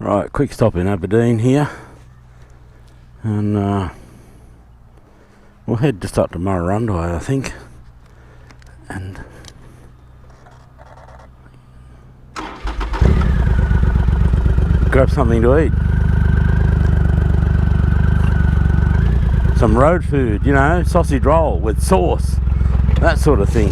Right, quick stop in Aberdeen here, and we'll head just up to Murrurrundi, I think, and grab something to eat. Some road food, you know, sausage roll with sauce, that sort of thing.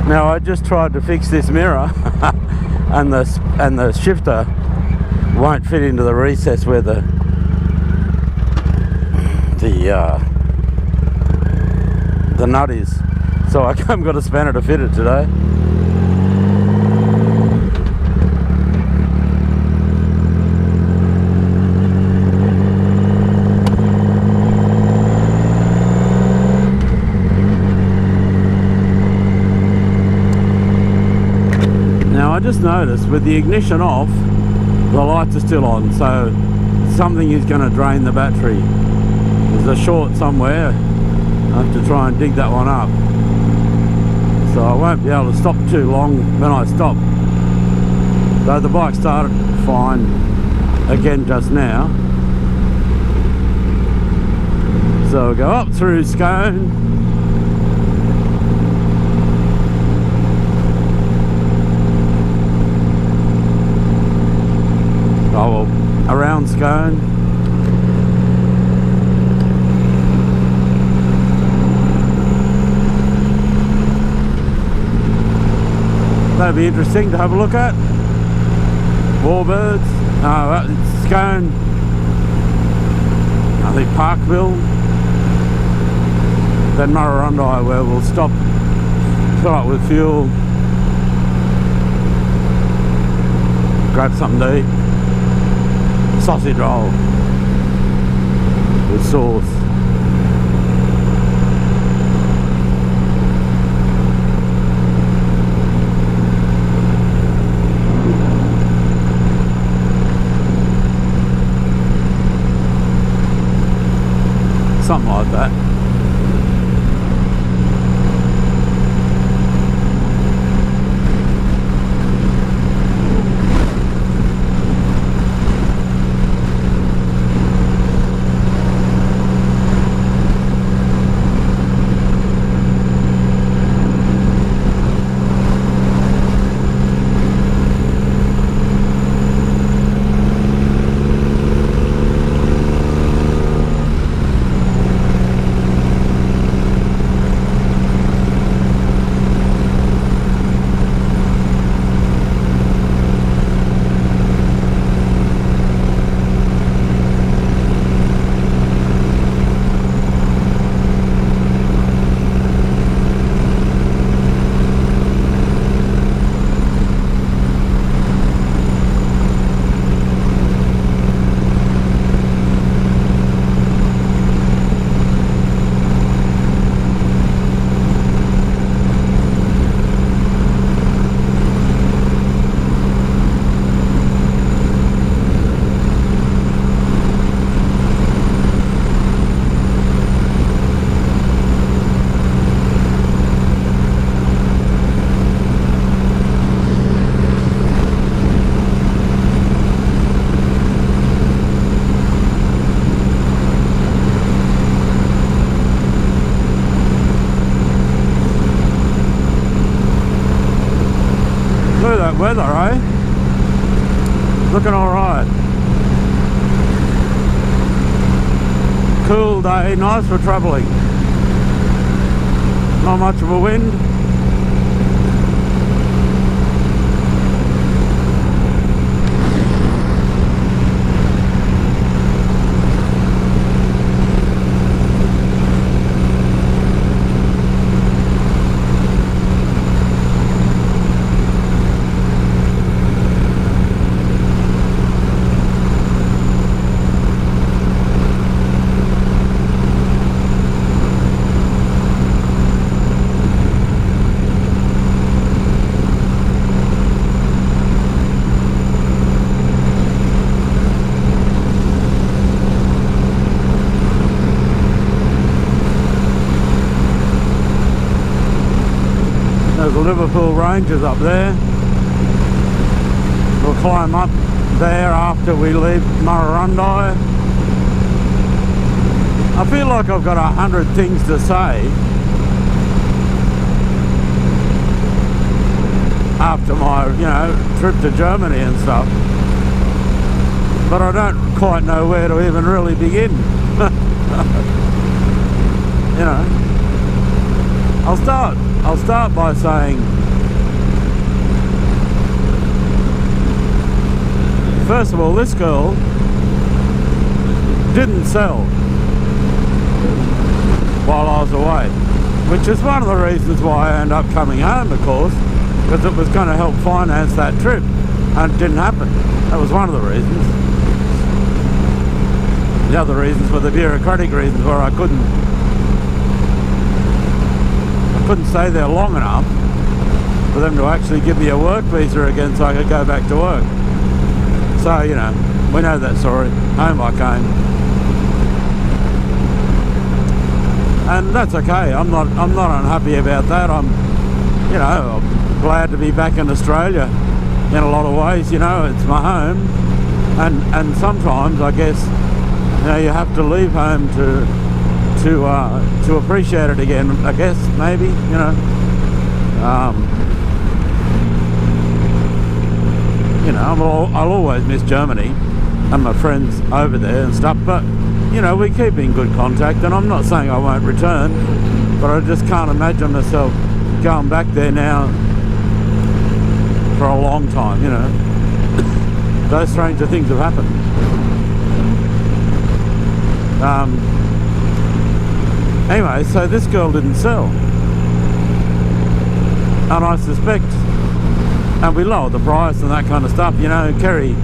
Now I just tried to fix this mirror and the shifter won't fit into the recess where the nut is, so I haven't got a spanner to fit it today. I just noticed with the ignition off, the lights are still on, so something is going to drain the battery. There's a short somewhere. I have to try and dig that one up, so I won't be able to stop too long when I stop. Though the bike started fine again just now. So we'll go up through Scone. Oh, well, around Scone. That'd be interesting to have a look at. Warbirds. No, it's Scone. I think Parkville. Then Murrurrundi, where we'll stop, fill up with fuel, grab something to eat. Sausage roll with sauce. Something like that. Look at that weather, eh? Looking alright. Cool day, nice for travelling. Not much of a wind. There's the Liverpool Ranges up there. We'll climb up there after we leave Murrurrundi. I feel like I've got 100 things to say after my, trip to Germany and stuff, but I don't quite know where to even really begin. I'll start by saying, first of all, this girl didn't sell while I was away, which is one of the reasons why I ended up coming home, of course, because it was going to help finance that trip, and it didn't happen. That was one of the reasons. The other reasons were the bureaucratic reasons, where I couldn't stay there long enough for them to actually give me a work visa again so I could go back to work. So, we know that story. Home I came. And that's okay. I'm not unhappy about that. I'm glad to be back in Australia in a lot of ways. It's my home, and sometimes I guess you have to leave home to appreciate it again. I guess maybe I'll always miss Germany and my friends over there and stuff, but we keep in good contact, and I'm not saying I won't return, but I just can't imagine myself going back there now for a long time. Those stranger things have happened. Anyway, so this girl didn't sell, and I suspect, and we lowered the price and that kind of stuff. Kerry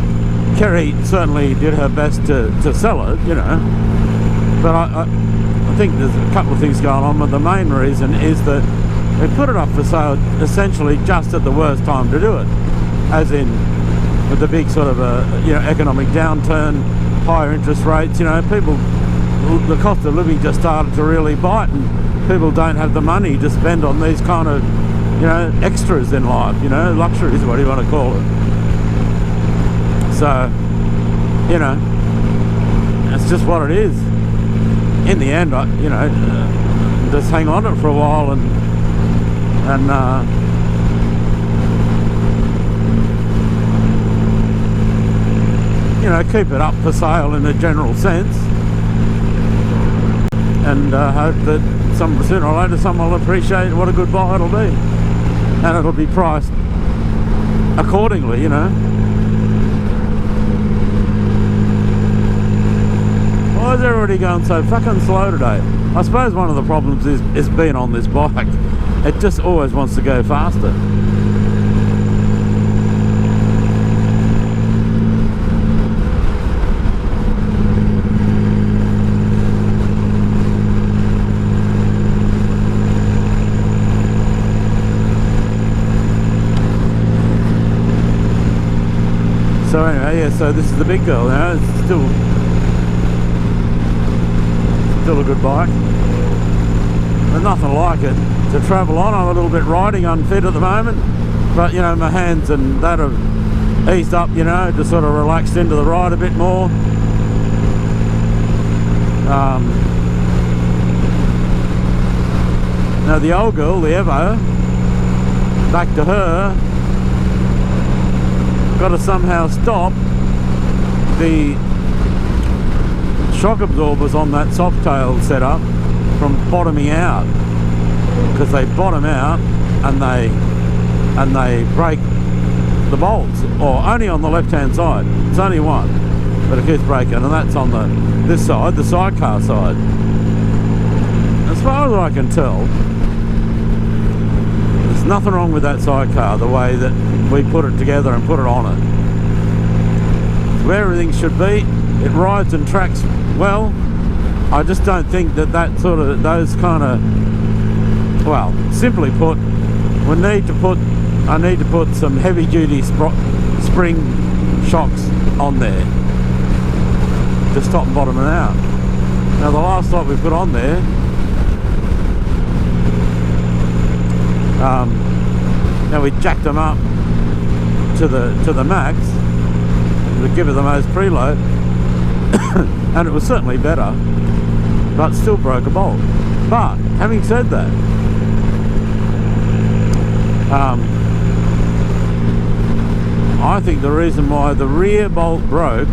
certainly did her best to sell it, but I think there's a couple of things going on, but the main reason is that they put it up for sale essentially just at the worst time to do it, as in with the big sort of economic downturn, higher interest rates. People, the cost of living just started to really bite, and people don't have the money to spend on these kind of extras in life, luxuries, what do you want to call it. So, it's just what it is. In the end, just hang on to it for a while and keep it up for sale in a general sense, and hope that sooner or later someone will appreciate what a good buy it'll be, and it'll be priced accordingly. Why is everybody going so fucking slow today? I suppose one of the problems is being on this bike. It just always wants to go faster. So anyway, yeah, so this is the big girl now. It's still a good bike. There's nothing like it to travel on. I'm a little bit riding unfit at the moment, but my hands and that have eased up, just sort of relaxed into the ride a bit more. Now the old girl, the Evo, back to her, got to somehow stop the shock absorbers on that soft tail setup from bottoming out, because they bottom out and they break the bolts, or only on the left hand side. It's only one, but it keeps breaking, and that's on this side, the sidecar side. As far as I can tell, there's nothing wrong with that sidecar, the way that we put it together and put it on it. It's where everything should be. It rides and tracks well. I just don't think those kind of, well, simply put, I need to put some heavy duty spring shocks on there to stop bottoming out. Now the last lot we put on there, Now we jacked them up to the max to give it the most preload, and it was certainly better, but still broke a bolt. But having said that, I think the reason why the rear bolt broke,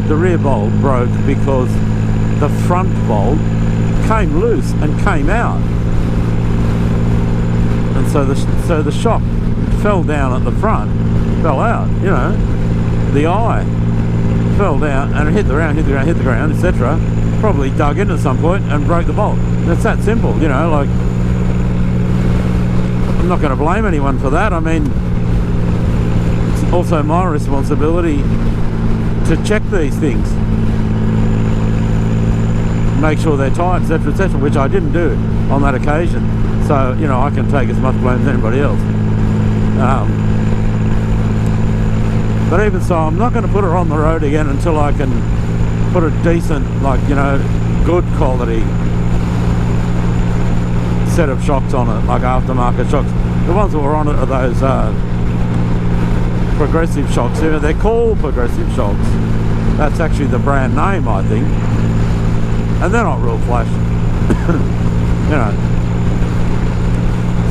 the rear bolt broke because the front bolt came loose and came out, and so the shock fell down at the front, fell out, you know, the eye fell down and it hit the ground, etc. Probably dug in at some point and broke the bolt. It's that simple, you know. Like, I'm not going to blame anyone for that. I mean, it's also my responsibility to check these things, make sure they're tight, etc., which I didn't do on that occasion. So, you know, I can take as much blame as anybody else. But even so, I'm not going to put her on the road again until I can put a decent, like, you know, good quality set of shocks on it, like aftermarket shocks. The ones that were on it are those progressive shocks. They're called progressive shocks. That's actually the brand name, I think. And they're not real flash, you know.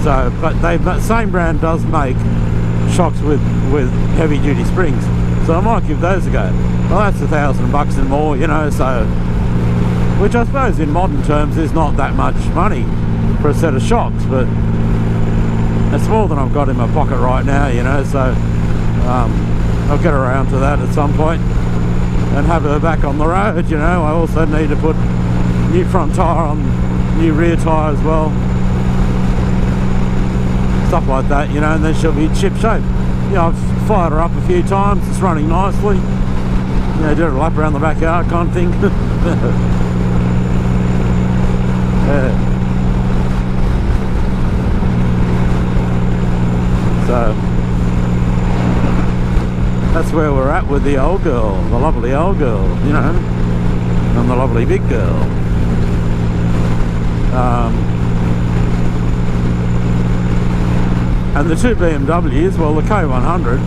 So, but same brand does make shocks with heavy duty springs, so I might give those a go. Well, that's $1,000 and more, you know, so, which I suppose in modern terms is not that much money for a set of shocks, but it's more than I've got in my pocket right now, you know. So I'll get around to that at some point and have her back on the road, you know. I also need to put new front tyre on, new rear tyre as well, stuff like that, you know, and then she'll be ship shape. You know, I've fired her up a few times, it's running nicely, you know, did a lap around the backyard kind of thing. Yeah. So that's where we're at with the old girl, the lovely old girl, you know, and the lovely big girl. And the two BMWs, well, the K100,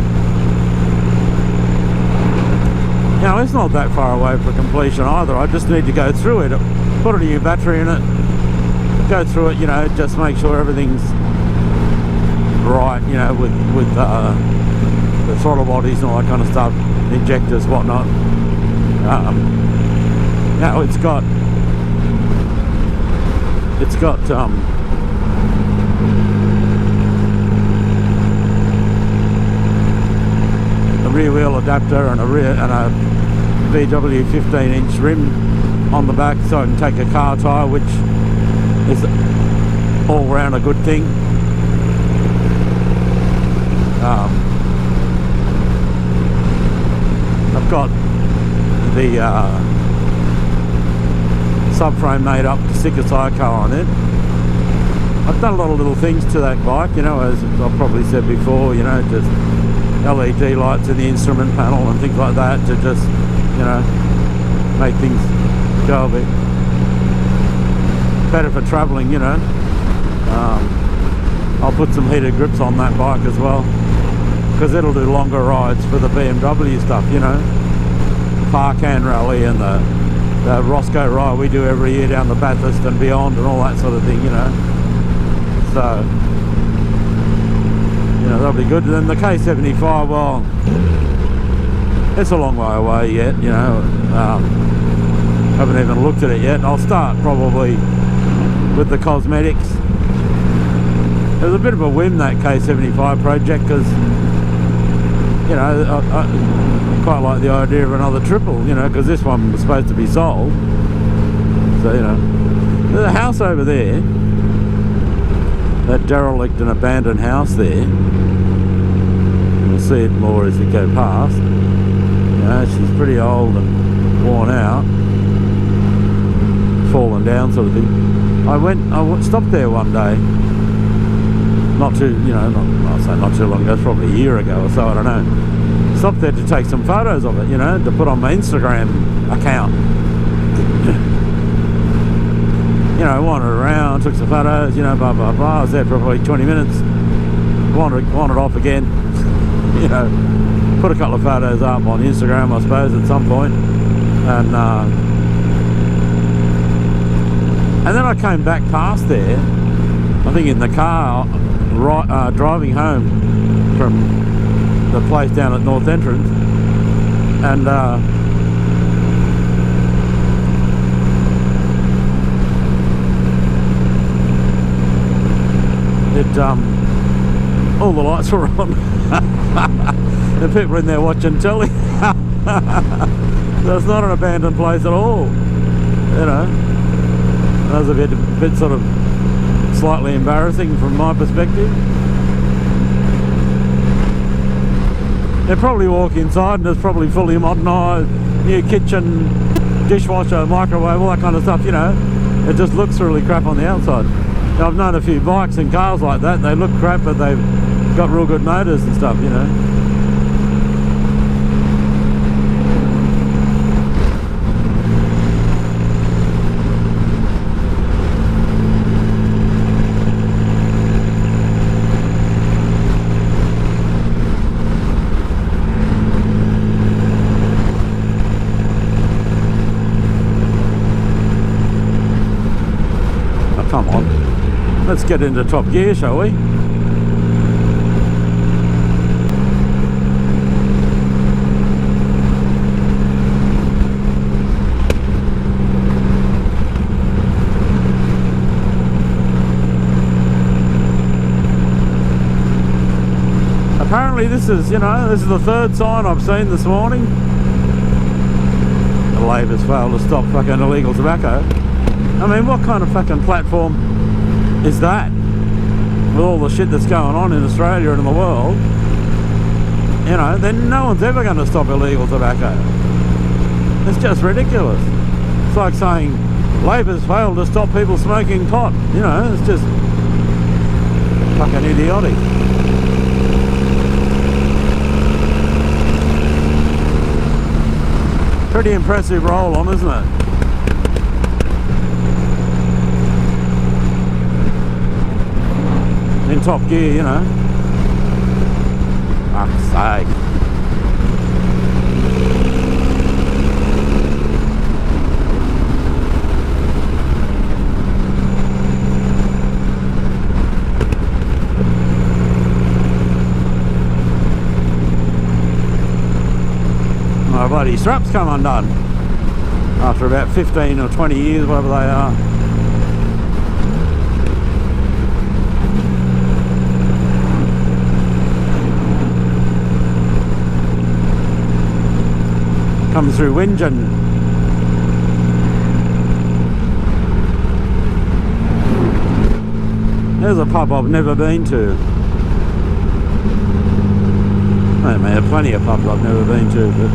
you know, it's not that far away for completion either. I just need to go through it, put a new battery in it, go through it, you know, just make sure everything's right, you know, with the throttle bodies and all that kind of stuff, injectors, whatnot. You know, it's got a rear wheel adapter and a VW 15-inch rim on the back, so I can take a car tyre, which is all round a good thing. I've got the subframe made up to stick a sidecar on it. I've done a lot of little things to that bike, you know, as I've probably said before, you know, just LED lights in the instrument panel and things like that to just, you know, make things go a bit better for travelling, you know. I'll put some heated grips on that bike as well, because it'll do longer rides for the BMW stuff, you know. Parkan Rally and the Roscoe ride we do every year down the Bathurst and beyond and all that sort of thing, you know. So, you know, that'll be good. And then the K75, well, it's a long way away yet, you know. Haven't even looked at it yet. I'll start probably with the cosmetics. It was a bit of a whim, that K75 project, because, you know, I quite like the idea of another triple, you know, because this one was supposed to be sold. So, you know, there's a house over there, that derelict and abandoned house there. You'll see it more as you go past. You know, she's pretty old and worn out, fallen down sort of thing. I stopped there one day, not too, you know, I'll say not too long ago, probably a year ago or so, I don't know. Stopped there to take some photos of it, you know, to put on my Instagram account. you know, wandered around, took some photos, you know, blah blah blah. I was there for probably 20 minutes. Wandered off again. You know, put a couple of photos up on Instagram, I suppose, at some point. And then I came back past there, I think in the car, driving home from the place down at North Entrance, and all the lights were on. The people in there watching telly. So it's not an abandoned place at all, you know. That was a bit sort of slightly embarrassing from my perspective. They probably walk inside and it's probably fully modernised, new kitchen, dishwasher, microwave, all that kind of stuff, you know. It just looks really crap on the outside. Now, I've known a few bikes and cars like that, they look crap but they've got real good motors and stuff, you know. Come on, let's get into top gear, shall we? Apparently this is, you know, this is the third sign I've seen this morning. The Labor's failed to stop fucking illegal tobacco. I mean, what kind of fucking platform is that? With all the shit that's going on in Australia and in the world, you know, then no one's ever going to stop illegal tobacco. It's just ridiculous. It's like saying Labor's failed to stop people smoking pot. You know, it's just fucking idiotic. Pretty impressive roll on, isn't it? In top gear, you know. Fuck's sake. My bloody straps come undone after about 15 or 20 years, whatever they are. Comes through Wingen. There's a pub I've never been to. I mean, there are plenty of pubs I've never been to, but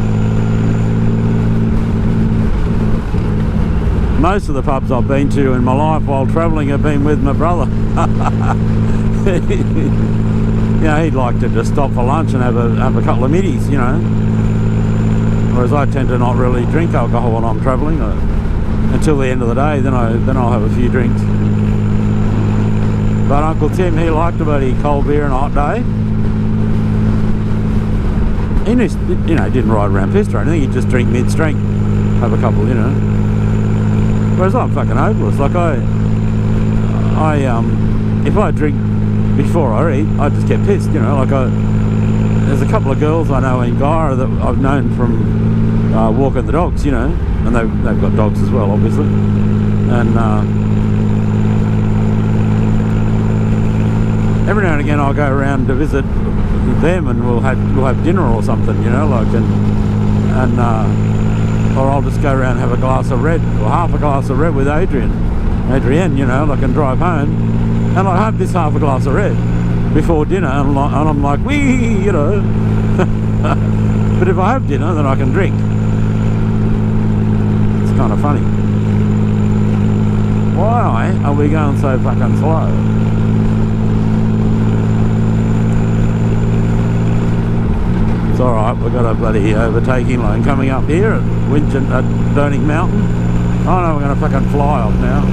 most of the pubs I've been to in my life while travelling have been with my brother. You know, he'd like to just stop for lunch and have a couple of middies, you know. Whereas I tend to not really drink alcohol when I'm travelling until the end of the day. Then I'll have a few drinks. But Uncle Tim, he liked a bloody cold beer and a hot day. He you know, didn't ride around pissed or anything. He'd just drink mid-strength, have a couple, you know. Whereas I'm fucking hopeless. Like if I drink before I eat, I just get pissed, you know. Like there's a couple of girls I know in Gyra that I've known from walking the dogs, you know, and they've got dogs as well, obviously. And every now and again I'll go around to visit them, and we'll have dinner or something, you know, like, and or I'll just go around and have a glass of red, or half a glass of red with Adrienne, you know, like, and drive home, and I have this half a glass of red before dinner, and I'm like, wee, you know. But if I have dinner, then I can drink. It's kind of funny. Why are we going so fucking slow? It's alright, we've got a bloody overtaking line coming up here at Durning Mountain. Oh no, we're going to fucking fly off now.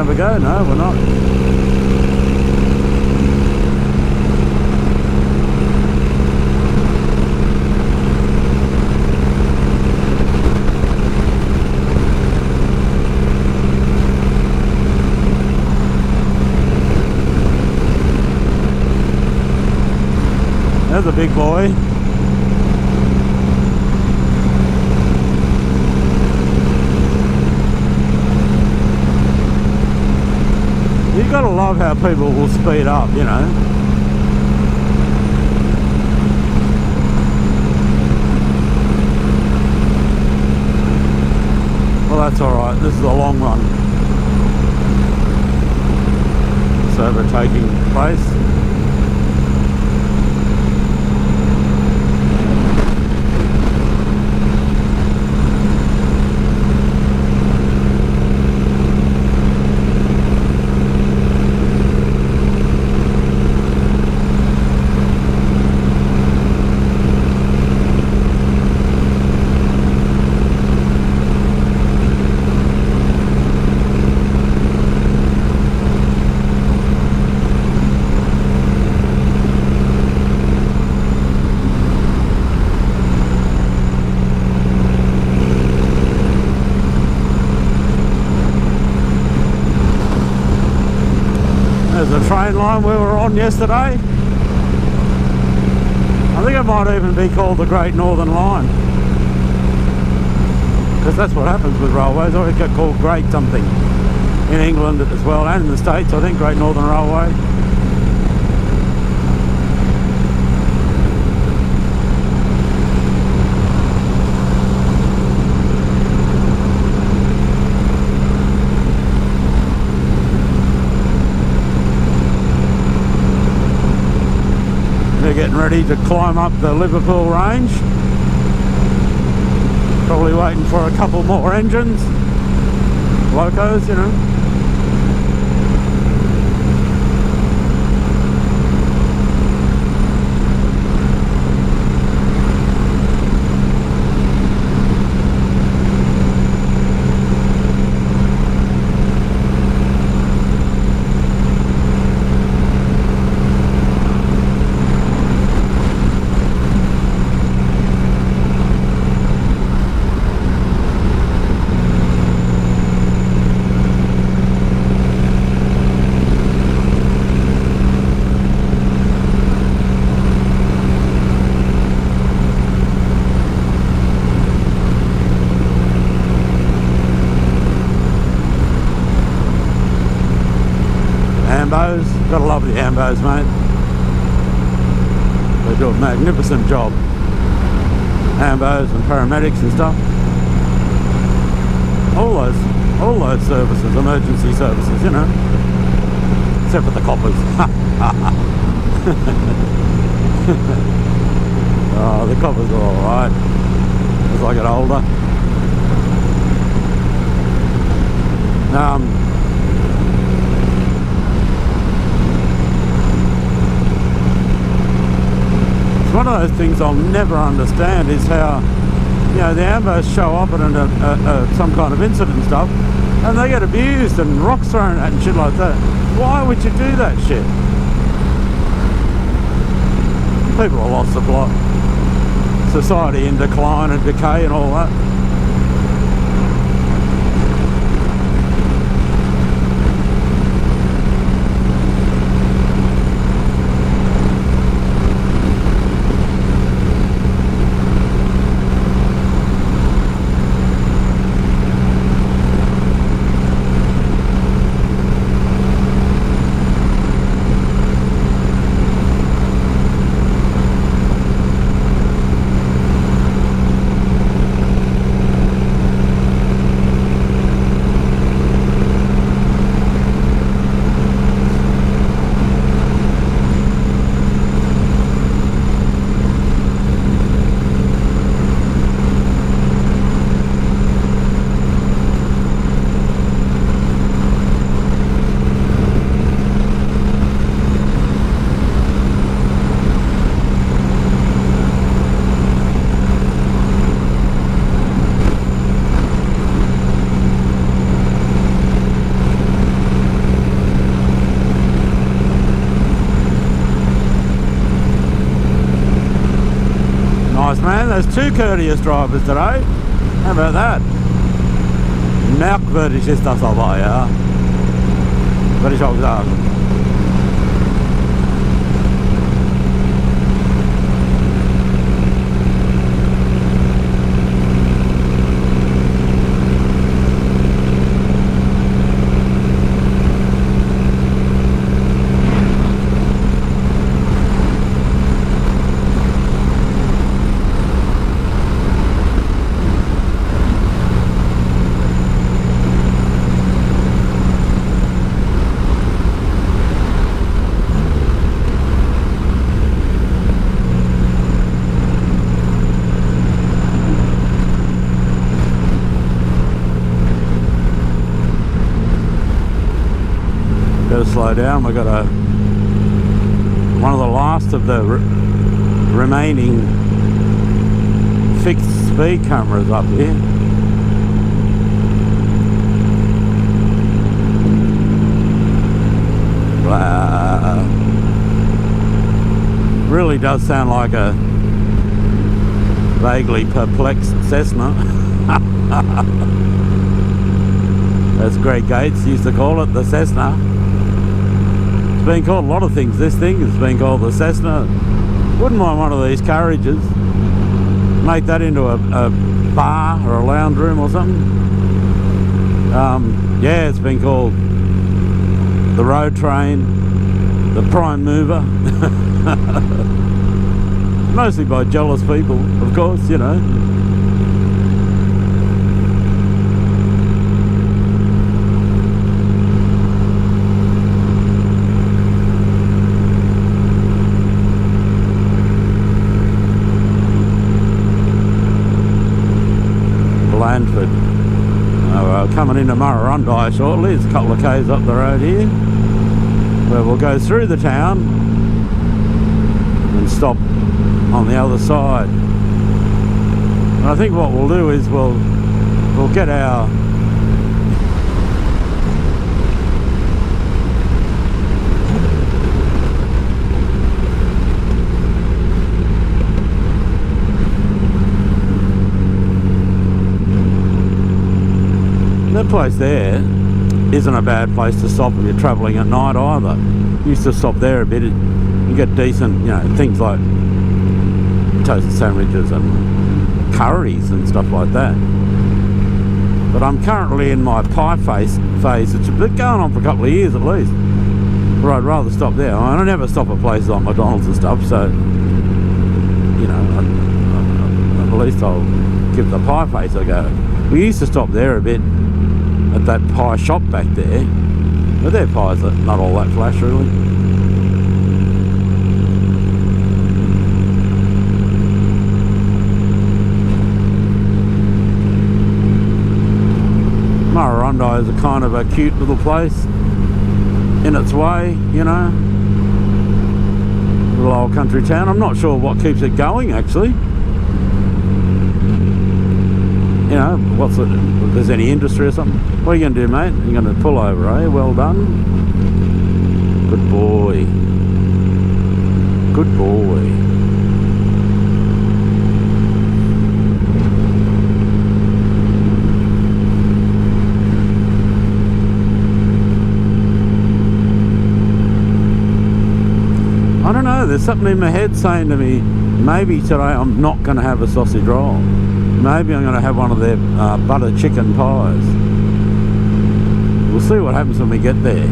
have a go? No, we're not. There's a big boy. You gotta love how people will speed up, you know. Well, that's alright, this is a long one. It's overtaking place. There's the train line we were on yesterday. I think it might even be called the Great Northern Line, because that's what happens with railways. They always get called Great something in England as well, and in the States, I think, Great Northern Railway. They're getting ready to climb up the Liverpool range. Probably waiting for a couple more engines, locos, you know. Ambos, gotta love the Ambos, mate. They do a magnificent job. Ambos and paramedics and stuff. All those services, emergency services, you know. Except for the coppers. Oh, the coppers are alright as I get older. It's one of those things I'll never understand is how, you know, the ambos show up at some kind of incident stuff and they get abused and rocks thrown at and shit like that. Why would you do that shit? People are lost the plot. Society in decline and decay and all that. There's 2 courteous drivers today. How about that? Merkwürdig ist das aber, ja. Würde ich auch sagen. Slow down. We've got one of the last of the remaining fixed speed cameras up here. Really does sound like a vaguely perplexed Cessna. As Greg Gates used to call it, the Cessna. It's been called a lot of things. This thing has been called the Cessna. Wouldn't mind one of these carriages. Make that into a bar or a lounge room or something. Yeah, it's been called the road train, the prime mover. Mostly by jealous people, of course, you know. Blandford. Coming into Murrurrundi shortly. It's a couple of k's up the road here, where we'll go through the town and stop on the other side. And I think what we'll do is we'll get our that place there isn't a bad place to stop if you're travelling at night either. Used to stop there a bit. You get decent, you know, things like toasted sandwiches and curries and stuff like that. But I'm currently in my pie phase, which has been going on for a couple of years at least. Where I'd rather stop there. I never stop at places like McDonald's and stuff, so you know, at least I'll give the pie face a go. We used to stop there a bit at that pie shop back there, but their pies are not all that flash really. Murrurrundi is a kind of a cute little place in its way, you know. Little old country town. I'm not sure what keeps it going actually. You know, if there's any industry or something. What are you going to do, mate? You're going to pull over, eh? Well done. Good boy. Good boy. I don't know, there's something in my head saying to me, maybe today I'm not going to have a sausage roll. Maybe I'm going to have one of their butter chicken pies. We'll see what happens when we get there.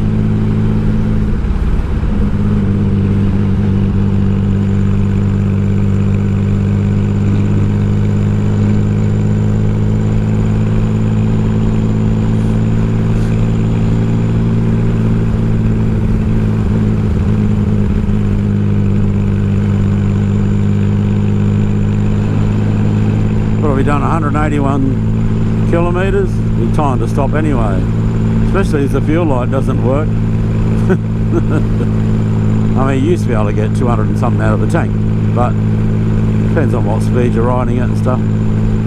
We've done 181 kilometres. Be time to stop anyway, especially as the fuel light doesn't work. I mean, you used to be able to get 200 and something out of the tank, but depends on what speed you're riding at and stuff.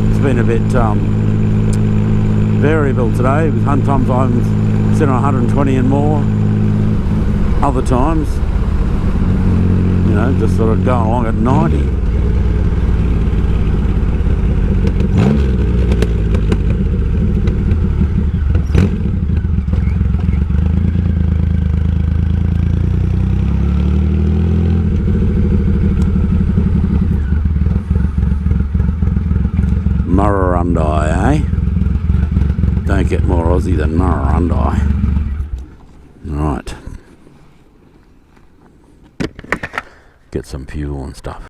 It's been a bit variable today. With sometimes I'm sitting on 120 and more, other times, you know, just sort of going along at 90. Murrurrundi, eh? Don't get more Aussie than Murrurrundi. Right. Get some fuel and stuff.